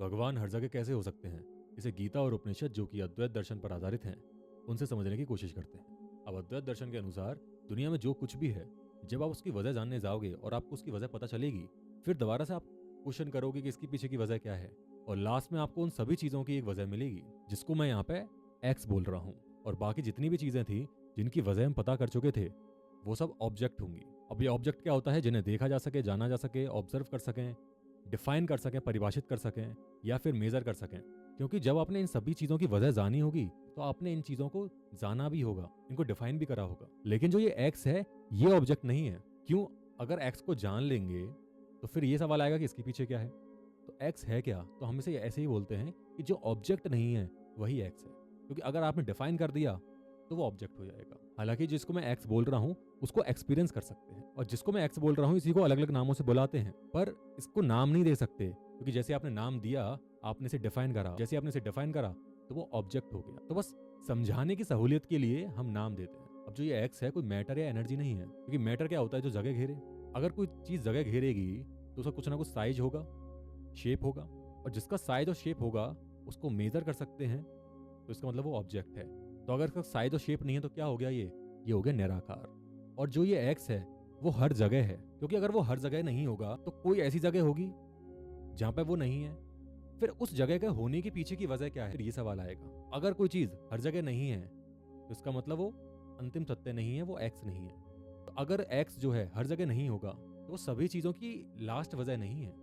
भगवान हर जगह कैसे हो सकते हैं? इसे गीता और उपनिषद, जो कि अद्वैत दर्शन पर आधारित हैं, उनसे समझने की कोशिश करते हैं। अब अद्वैत दर्शन के अनुसार दुनिया में जो कुछ भी है, जब आप उसकी वजह जानने जाओगे और आपको उसकी वजह पता चलेगी, फिर दोबारा से आप क्वेश्चन करोगे कि इसके पीछे की वजह क्या है, और लास्ट में आपको उन सभी चीजों की एक वजह मिलेगी, जिसको मैं यहाँ पे एक्स बोल रहा हूँ। और बाकी जितनी भी चीजें थी जिनकी वजह हम पता कर चुके थे, वो सब ऑब्जेक्ट होंगी। अब ये ऑब्जेक्ट क्या होता है? जिन्हें देखा जा सके, जाना जा सके, ऑब्जर्व कर सकें, डिफाइन कर सकें, परिभाषित कर सकें, या फिर मेजर कर सकें। क्योंकि जब आपने इन सभी चीजों की वजह जानी होगी, तो आपने इन चीजों को जाना भी होगा, इनको डिफाइन भी करा होगा। लेकिन जो ये एक्स है, ये ऑब्जेक्ट नहीं है। क्यों? अगर एक्स को जान लेंगे तो फिर ये सवाल आएगा कि इसके पीछे क्या है। तो एक्स है क्या? तो हम इसे ऐसे ही बोलते हैं कि जो ऑब्जेक्ट नहीं है वही एक्स है। क्योंकि अगर आपने डिफाइन कर दिया तो वो ऑब्जेक्ट हो जाएगा। हालांकि जिसको मैं एक्स बोल रहा हूँ उसको एक्सपीरियंस कर सकते हैं, और जिसको मैं एक्स बोल रहा हूँ इसी को अलग अलग नामों से बुलाते हैं, पर इसको नाम नहीं दे सकते। क्योंकि जैसे आपने नाम दिया, आपने इसे डिफाइन करा, जैसे आपने इसे डिफाइन करा तो वो ऑब्जेक्ट हो गया। तो बस समझाने की सहूलियत के लिए हम नाम देते हैं। अब जो ये एक्स है, कोई मैटर या एनर्जी नहीं है। क्योंकि मैटर क्या होता है? जो जगह घेरे। अगर कोई चीज जगह घेरेगी तो उसका कुछ ना कुछ साइज होगा, शेप होगा, और जिसका साइज और शेप होगा उसको मेजर कर सकते हैं, तो इसका मतलब वो ऑब्जेक्ट है। तो अगर इसका साइज और शेप नहीं है तो क्या हो गया? ये हो गया निराकार। और जो ये एक्स है वो हर जगह है। क्योंकि अगर वो हर जगह नहीं होगा तो कोई ऐसी जगह होगी जहां पे वो नहीं है। फिर उस जगह के होने के पीछे की वजह क्या है? फिर ये सवाल आएगा। अगर कोई चीज हर जगह नहीं है तो इसका मतलब वो अंतिम सत्य नहीं है, वो एक्स नहीं है। तो अगर एक्स जो है हर जगह नहीं होगा तो वो सभी चीजों की लास्ट वजह नहीं है।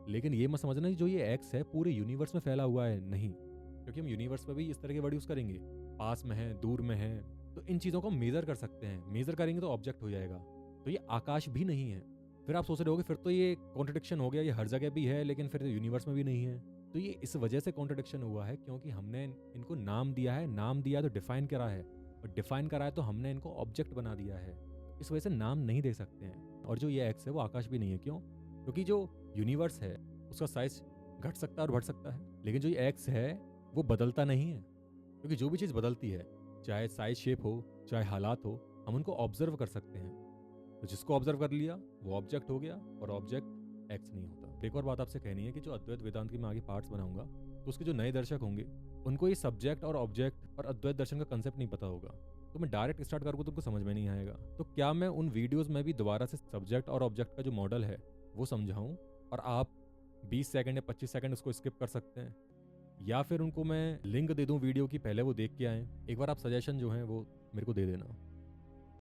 लेकिन ये मत समझना कि जो ये एक्स है पूरे यूनिवर्स में फैला हुआ है, नहीं। क्योंकि हम यूनिवर्स में भी इस तरह के वर्ड यूज करेंगे, पास में है, दूर में है, तो इन चीजों को मेजर कर सकते हैं। मेजर करेंगे तो ऑब्जेक्ट हो जाएगा। तो ये आकाश भी नहीं है। फिर आप सोच रहे होगे फिर तो ये कॉन्ट्रडिक्शन हो गया, ये हर जगह भी है लेकिन फिर यूनिवर्स में भी नहीं है। तो ये इस वजह से कॉन्ट्रडिक्शन हुआ है क्योंकि हमने इनको नाम दिया है। नाम दिया तो डिफाइन करा है, और डिफाइन करा है तो हमने इनको ऑब्जेक्ट बना दिया है। इस वजह से नाम नहीं दे सकते हैं। और जो ये एक्स है वो आकाश भी नहीं है। क्यों? क्योंकि जो यूनिवर्स है उसका साइज घट सकता है और बढ़ सकता है, लेकिन जो ये एक्स है वो बदलता नहीं है। क्योंकि जो भी चीज़ बदलती है, चाहे साइज शेप हो, चाहे हालात हो, हम उनको ऑब्जर्व कर सकते हैं। तो जिसको ऑब्जर्व कर लिया वो ऑब्जेक्ट हो गया, और ऑब्जेक्ट एक्स नहीं होता। एक और बात आपसे कहनी है कि जो अद्वैत वेदांत की मैं आगे पार्ट्स बनाऊंगा तो उसके जो नए दर्शक होंगे उनको ये सब्जेक्ट और ऑब्जेक्ट और अद्वैत दर्शन का कंसेप्ट नहीं पता होगा। तो मैं डायरेक्ट स्टार्ट करूँगा तो उनको समझ में नहीं आएगा। तो क्या मैं उन वीडियोस में भी दोबारा से सब्जेक्ट और ऑब्जेक्ट का जो मॉडल है वो समझाऊं, और आप 20 सेकंड या 25 सेकंड उसको स्किप कर सकते हैं, या फिर उनको मैं लिंक दे दूं वीडियो की, पहले वो देख के आए। एक बार आप सजेशन जो है वो मेरे को दे देना।